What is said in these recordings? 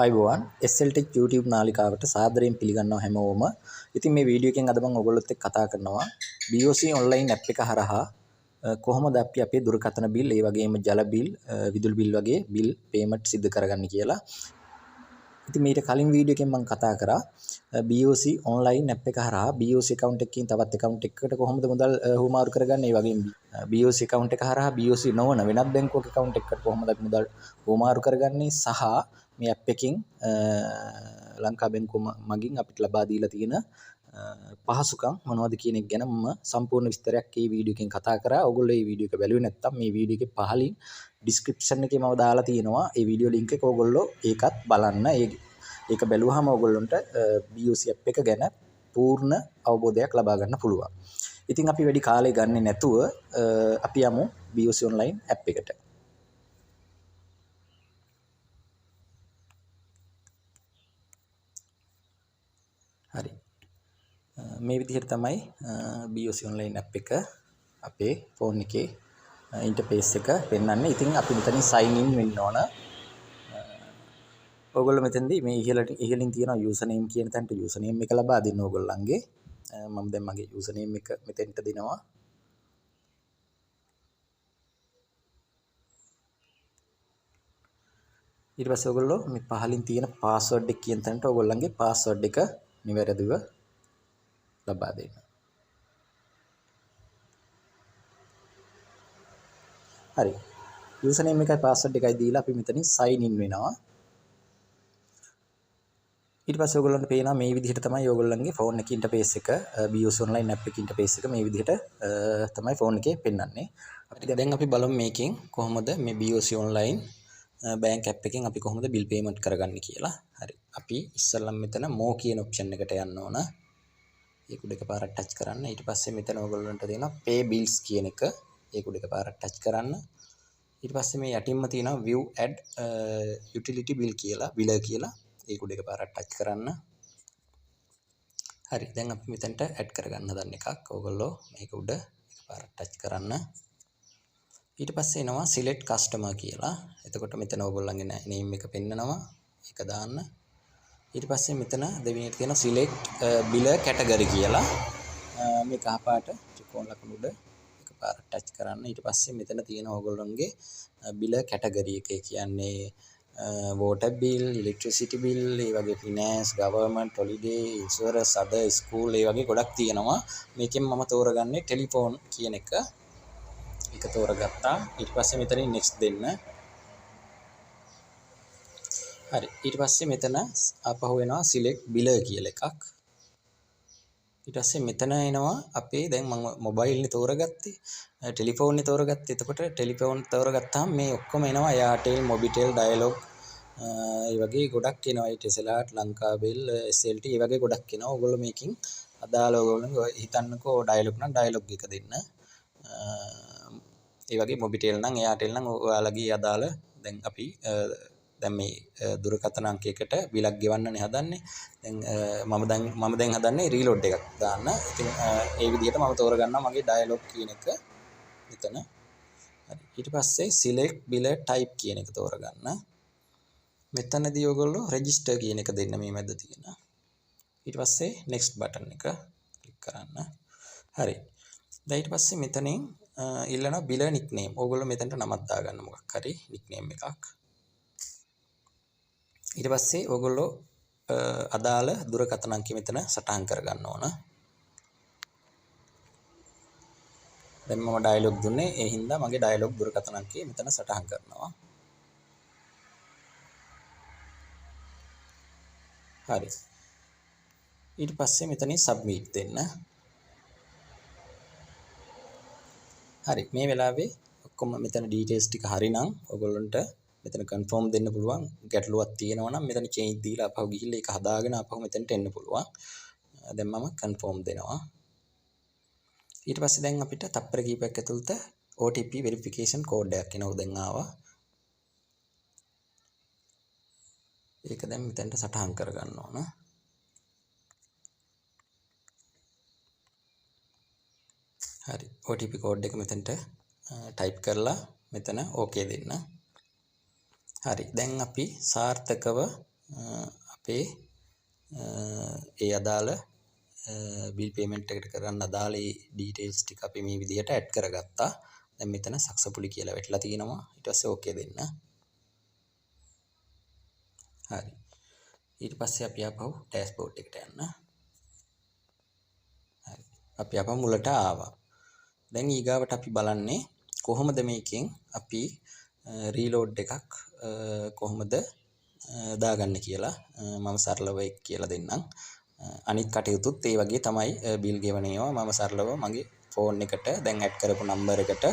අයිබෝවන් SLTech YouTube නාලිකාවට සාදරයෙන් පිළිගන්නවා හැමෝම. ඉතින් මේ වීඩියෝ එකෙන් අද මම ඔයගොල්ලොත් එක්ක කතා කරනවා BOC online app එක හරහා කොහොමද අපි අපේ දුරකථන බිල්, ඒ වගේම ජල බිල්, විදුලි බිල් වගේ බිල් පේමන්ට් සිදු කරගන්නේ කියලා. ඉතින් මීට කලින් වීඩියෝ එකෙන් මම කතා කරා BOC online app එක හරහා BOC account එකකින් තවත් account එකකට කොහොමද මුදල් හුවමාරු කරගන්නේ, ඒ වගේම BOC account එක හරහා BOC නොවන වෙනත් බැංකුවක account එකකට කොහොමද අපි මුදල් හුවමාරු කරගන්නේ, සහ මේ app එකකින් ලංකා බැංකුව මගින් අපිට ලබා දීලා තියෙන පහසුකම් මොනවද කියන එක ගැන මම සම්පූර්ණ විස්තරයක් මේ වීඩියෝ එකෙන් කතා කරා. ඔයගොල්ලෝ මේ වීඩියෝ එක බැලුවේ නැත්නම් මේ වීඩියෝ එකේ පහලින් ඩිස්ක්‍රිප්ෂන් එකේ මම දාලා තියෙනවා ඒ වීඩියෝ ලින්ක් එක. ඔයගොල්ලෝ ඒකත් බලන්න. ඒක බැලුවාම ඔයගොල්ලන්ට BOC app එක ගැන පූර්ණ අවබෝධයක් ලබා ගන්න පුළුවන්. ඉතින් අපි වැඩි කාලේ ගන්නෙ නැතුව අපි යමු BOC online app එකට. හරි. මේ විදිහට තමයි BOC online app එක අපේ ෆෝන් එකේ ඉන්ටර්ෆේස් එක පෙන්වන්නේ. ඉතින් අපි මෙතනින් sign in වෙන්න ඕන. ඔයගොල්ලෝ මෙතෙන්දී මේ ඉහළින් තියෙන user name කියන තැනට user name එක ලබා දෙන්න ඕගොල්ලන්ගේ. මම දැන් මගේ user name එක මෙතෙන්ට දෙනවා. ඊට පස්සේ ඔයගොල්ලෝ මේ පහලින් තියෙන password එක කියන තැනට ඔයගොල්ලන්ගේ password එක නිවැරදිව ලබා දෙන්න. හරි. user name එකයි password එකයි දීලා අපි මෙතනින් sign in වෙනවා. ඊට පස්සේ ඔයගොල්ලන්ට පේනවා මේ විදිහට තමයි ඔයගොල්ලන්ගේ ෆෝන් එකේ ඉන්ටර්ෆේස් එක, BOC online app එකේ ඉන්ටර්ෆේස් එක මේ විදිහට තමයි ෆෝන් එකේ පෙන්වන්නේ. අපිට දැන් අපි බලමු මේකෙන් කොහොමද මේ BOC online bank app එකෙන් අපි කොහොමද bill payment කරගන්නේ කියලා. හරි. අපි ඉස්සෙල්ලම මෙතන more කියන option එකට යන්න ඕන. ඒක උඩ එකපාරක් touch කරන්න. ඊට පස්සේ මෙතන ඔයගොල්ලන්ට දෙනවා pay bills කියන එක. ඒක උඩ එකපාරක් touch කරන්න. ඊට පස්සේ මේ යටින්ම තියෙනවා view add utility bill කියලා. ඒක උඩ එකපාරක් touch කරන්න. හරි. දැන් අපි මෙතනට add කරගන්න හදන එකක්. ඔයගොල්ලෝ මේක උඩ එකපාරක් touch කරන්න. ඊට පස්සේ එනවා select customer කියලා. එතකොට මෙතන ඔයගොල්ලන්ගේ name එක පෙන්නනවා. ඒක දාන්න. ඊට පස්සේ මෙතන දෙවෙනියට තියෙනවා select bill category කියලා. මේ කහපාට ත්‍රිකෝණ ලකුණු උඩ එකපාරක් touch කරන්න. ඊට පස්සේ මෙතන තියෙන ඔයගොල්ලන්ගේ bill category එක. කියන්නේ water bill, electricity bill, ඒ වගේ finance, government, holiday, insurance, other, school, ඒ වගේ ගොඩක් තියෙනවා. මේකෙන් මම තෝරගන්නේ telephone කියන එක. ඒක තෝරගත්තා. ඊට පස්සේ මෙතනින් next දෙන්න. හරි. ඊට පස්සේ මෙතන ආපහු එනවා select bill කියලා එකක්. ඊට පස්සේ මෙතන එනවා අපේ දැන් මම මොබයිල් නේ තෝරගත්තේ, ටෙලිෆෝන් නේ තෝරගත්තේ. එතකොට ටෙලිෆෝන් තෝරගත්තාම මේ ඔක්කොම එනවා Airtel, Mobitel, Dialog, ඒ වගේ ගොඩක් එනවා. Etisalat, Lankabel, SLT, ඒ වගේ ගොඩක් එනවා. ඔයගොල්ලෝ මේකෙන් අදාළ ඔයගොල්ලෝ හිතන්නකෝ Dialog නම් Dialog එක දෙන්න. ඒ වගේ Mobitel නම් Airtel නම් ඔයාලගේ අදාළ දැන් අපි දැන් මේ දුරකථන අංකයකට බිලක් ගෙවන්නනේ හදන්නේ. දැන් මම දැන් හදන්නේ රීලෝඩ් එකක් දාන්න. ඉතින් ඒ විදිහට මම තෝරගන්නවා මගේ ඩයලොග් කියන එක මෙතන. හරි. ඊට පස්සේ select bill type කියන එක තෝරගන්න. මෙතනදී ඔයගොල්ලෝ register කියන එක දෙන්න මේ මැද තියෙන. ඊට පස්සේ next button එක ක්ලික් කරන්න. හරි. දැන් ඊට පස්සේ මෙතනින් ඉල්ලනවා bill nickname. ඔයගොල්ලෝ මෙතනට නමක් දාගන්න මොකක් හරි nickname එකක්. ඊට පස්සේ ඔයගොල්ලෝ අදාළ දුරකථන අංකය මෙතන සටහන් කරගන්න ඕන. දැන් මම ඩයලොග් දුන්නේ, ඒ හින්දා මගේ ඩයලොග් දුරකථන අංකය මෙතන සටහන් කරනවා. හරි. ඊට පස්සේ මෙතනින් සබ්මිට් දෙන්න. හරි. මේ වෙලාවේ ඔක්කොම මෙතන ඩීටේල්ස් ටික හරිනම් ඔයගොල්ලන්ට මෙතන confirm දෙන්න පුළුවන්. ගැටලුවක් තියෙනවා නම් මෙතන change දීලා අපහු ගිහිල්ලා ඒක හදාගෙන අපහු මෙතනට එන්න පුළුවන්. දැන් මම confirm දෙනවා. ඊට පස්සේ දැන් අපිට තප්පර කිහිපයක් ඇතුළත OTP verification code එකක් එනවා. දැන් ආවා. ඒක දැන් මෙතනට සටහන් කරගන්න ඕන. හරි. OTP code එක මෙතනට type කරලා මෙතන okay දෙන්න. හරි. දැන් අපි සාර්ථකව අපේ ඒ අදාළ බිල් පේමන්ට් එකට කරන්න අදාළ ඩීටේල්ස් ටික අපි මේ විදිහට ඇඩ් කරගත්තා. දැන් මෙතන සක්සපුලි කියලා වැටලා තියෙනවා. ඊට පස්සේ ඕකේ දෙන්න. හරි. ඊට පස්සේ අපි ආපහු ඩෑෂ්බෝඩ් එකට යන්න. හරි. අපි ආපහු මුලට ආවා. දැන් ඊගාවට අපි බලන්නේ කොහොමද මේකෙන් අපි රීලෝඩ් එකක් කොහොමද දාගන්න කියලා. මම සරලව ඒක කියලා දෙන්නම්. අනිත් කටයුතුත් ඒ වගේ තමයි බිල් ගෙවන ඒවා මම සරලව මගේ ෆෝන් එකට දැන් ඇඩ් කරපු නම්බර් එකට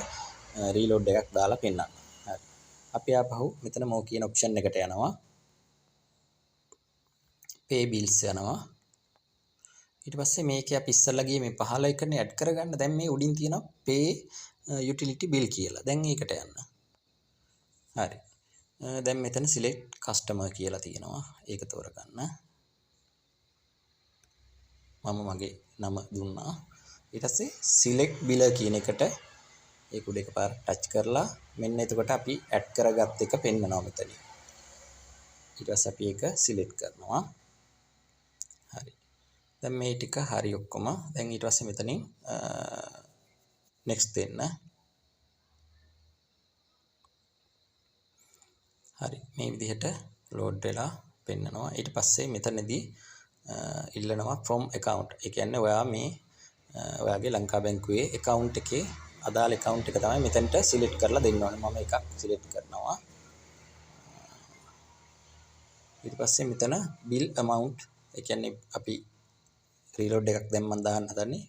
රීලෝඩ් එකක් දාලා පෙන්නන්න. හරි. අපි ආපහු මෙතන මෝ කියන ඔප්ෂන් එකට යනවා. pay bills යනවා. ඊට පස්සේ මේකේ අපි ඉස්සල්ලා ගියේ මේ පහළ එකනේ ඇඩ් කරගන්න. දැන් මේ උඩින් තියෙනවා pay utility bill කියලා. දැන් ඒකට යන්න. හරි. දැන් මෙතන select customer කියලා තියෙනවා. ඒක තෝරගන්න. මම මගේ නම දුන්නා. ඊට පස්සේ select bill කියන එකට ඒක උඩ එකපාර ටච් කරලා මෙන්න එතකොට අපි ඇඩ් කරගත් එක පෙන්නනවා මෙතන. ඊට පස්සේ අපි ඒක select කරනවා. හරි. දැන් මේ ටික හරි ඔක්කොම. දැන් ඊට පස්සේ මෙතනින් next දෙන්න. හරි. මේ විදිහට load වෙලා පෙන්නනවා. ඊට පස්සේ මෙතනදී ඉල්ලනවා from account. ඒ කියන්නේ ඔයා මේ ඔයාගේ ලංකා බැංකුවේ account එකේ අදාළ account එක තමයි මෙතනට select කරලා දෙන්න ඕනේ. මම එකක් select කරනවා. ඊට පස්සේ මෙතන bill amount ඒ කියන්නේ අපි රීලෝඩ් එකක් දැන් මම දාන්න හදන්නේ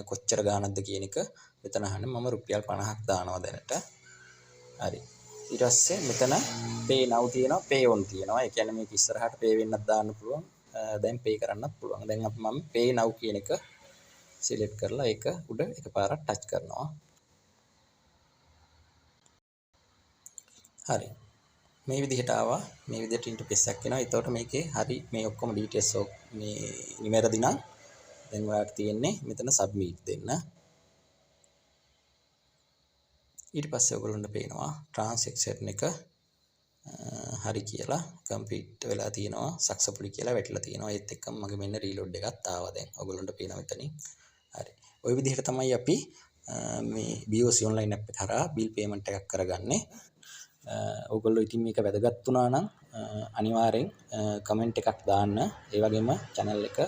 කොච්චර ගාණක්ද කියන එක මෙතන අහන්නේ. මම රුපියල් 50ක් දානවා දැනට. හරි. ඊට පස්සේ මෙතන pay now තියෙනවා pay on තියෙනවා. ඒ කියන්නේ මේක ඉස්සරහට pay වෙන්නත් දාන්න පුළුවන්. දැන් pay කරන්නත් පුළුවන්. දැන් අපි මම pay now කියන එක select කරලා ඒක උඩ එකපාරක් ටච් කරනවා. හරි. මේ විදිහට ආවා. මේ විදිහට ඉන්ටර්ෆේස් එකක් එනවා. ඒතකොට මේකේ හරි මේ ඔක්කොම ඩීටේල්ස් මේ නිවැරදි නම් දැන් ඔයාලට තියෙන්නේ මෙතන සබ්මිට් දෙන්න. ඊට පස්සේ ඔයගොල්ලන්ට පේනවා ට්‍රාන්සැක්ෂන් එක හරි කියලා කම්ප්ලීට් වෙලා තියෙනවා. සක්සස්ෆුලි කියලා වැටලා තියෙනවා. ඒත් එක්කම මගේ මෙන්න රීලෝඩ් එකක් ආවා දැන්. ඔයගොල්ලන්ට පේනවා මෙතනින්. හරි. ওই විදිහට තමයි අපි මේ BOC online app එක හරහා බිල් පේමන්ට් එකක් කරගන්නේ. ඔයගොල්ලෝ ඉතින් මේක වැදගත් වුණා නම් අනිවාර්යෙන් කමෙන්ට් එකක් දාන්න. ඒ වගේම channel එක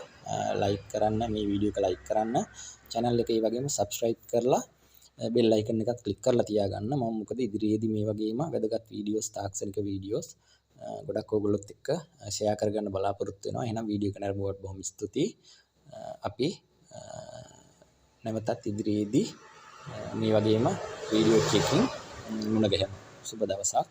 like කරන්න, මේ වීඩියෝ එක like කරන්න. channel එක ඒ වගේම subscribe කරලා bell icon එකත් click කරලා තියාගන්න. මම මොකද ඉදිරියේදී මේ වගේම වැදගත් වීඩියෝස්, තාක්ෂණික වීඩියෝස් ගොඩක් ඔයගොල්ලොත් එක්ක share කරගන්න බලාපොරොත්තු වෙනවා. එහෙනම් වීඩියෝ එක නරඹුවට බොහොම ස්තුතියි. අපි නැවතත් ඉදිරියේදී මේ වගේම වීඩියෝ එකකින් මුණ ගැහෙමු. සුබ දවසක්.